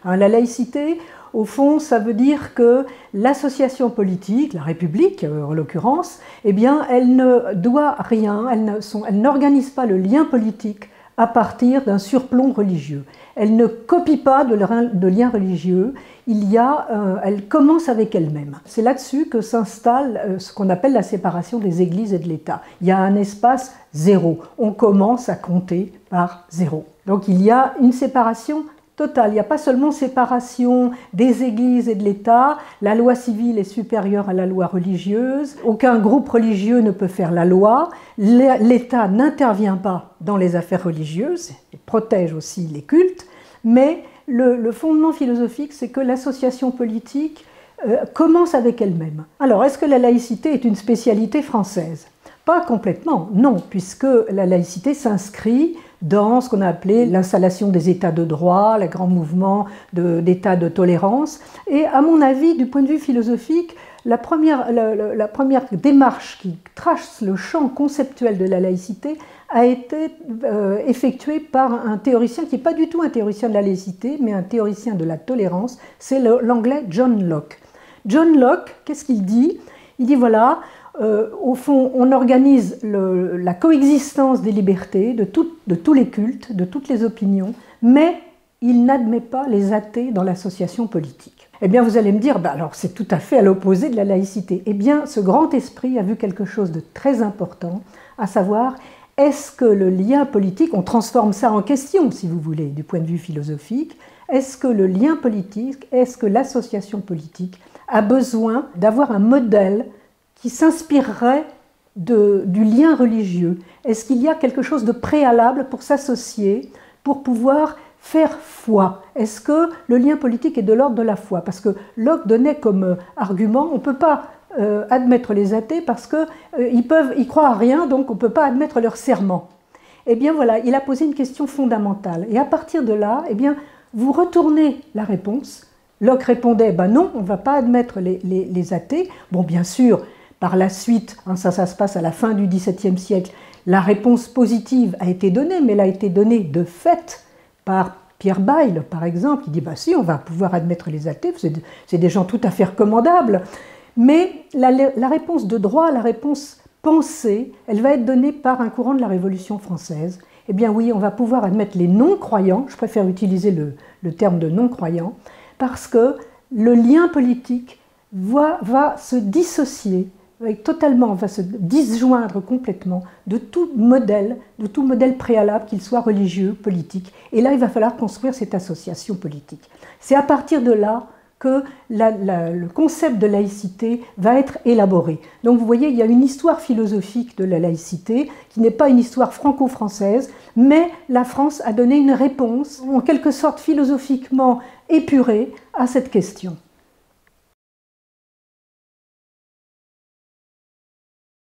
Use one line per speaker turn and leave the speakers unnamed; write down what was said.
Hein, la laïcité, au fond, ça veut dire que l'association politique, la République en l'occurrence, eh bien, elle ne doit rien, elle n'organise pas le lien politique à partir d'un surplomb religieux. Elle ne copie pas de liens religieux, elle commence avec elle-même. C'est là-dessus que s'installe ce qu'on appelle la séparation des églises et de l'État. Il y a un espace zéro, on commence à compter par zéro. Donc il y a une séparation totale, il n'y a pas seulement séparation des églises et de l'État, la loi civile est supérieure à la loi religieuse, aucun groupe religieux ne peut faire la loi, l'État n'intervient pas dans les affaires religieuses, il protège aussi les cultes, mais le fondement philosophique, c'est que l'association politique commence avec elle-même. Alors, est-ce que la laïcité est une spécialité française? Pas complètement, non, puisque la laïcité s'inscrit dans ce qu'on a appelé l'installation des États de droit, les grands mouvements d'États de tolérance. Et à mon avis, du point de vue philosophique, la première démarche qui trace le champ conceptuel de la laïcité a été effectuée par un théoricien qui n'est pas du tout un théoricien de la laïcité, mais un théoricien de la tolérance, c'est l'anglais John Locke. John Locke, qu'est-ce qu'il dit? Il dit voilà, au fond, on organise la coexistence des libertés, de tous les cultes, de toutes les opinions, mais il n'admet pas les athées dans l'association politique. Eh bien, vous allez me dire, alors c'est tout à fait à l'opposé de la laïcité. Eh bien, ce grand esprit a vu quelque chose de très important, à savoir, est-ce que le lien politique, on transforme ça en question, si vous voulez, du point de vue philosophique, est-ce que le lien politique, est-ce que l'association politique a besoin d'avoir un modèle qui s'inspirerait du lien religieux? Est-ce qu'il y a quelque chose de préalable pour s'associer, pour pouvoir faire foi? Est-ce que le lien politique est de l'ordre de la foi? Parce que Locke donnait comme argument, on ne peut pas admettre les athées parce qu'ils croient à rien, donc on ne peut pas admettre leur serment. Eh bien voilà, il a posé une question fondamentale. Et à partir de là, eh bien, vous retournez la réponse. Locke répondait, non, on ne va pas admettre les athées. Bon, bien sûr, par la suite, hein, ça se passe à la fin du XVIIe siècle, la réponse positive a été donnée, mais elle a été donnée de fait par Pierre Bayle, par exemple, qui dit si, on va pouvoir admettre les athées, c'est des gens tout à fait recommandables. Mais la réponse de droit, la réponse pensée, elle va être donnée par un courant de la Révolution française. Eh bien oui, on va pouvoir admettre les non-croyants, je préfère utiliser le terme de non-croyants, parce que le lien politique va se dissocier totalement, va se disjoindre complètement de tout modèle préalable, qu'il soit religieux, politique. Et là, il va falloir construire cette association politique. C'est à partir de là que le concept de laïcité va être élaboré. Donc vous voyez, il y a une histoire philosophique de la laïcité qui n'est pas une histoire franco-française, mais la France a donné une réponse, en quelque sorte philosophiquement épurée, à cette question.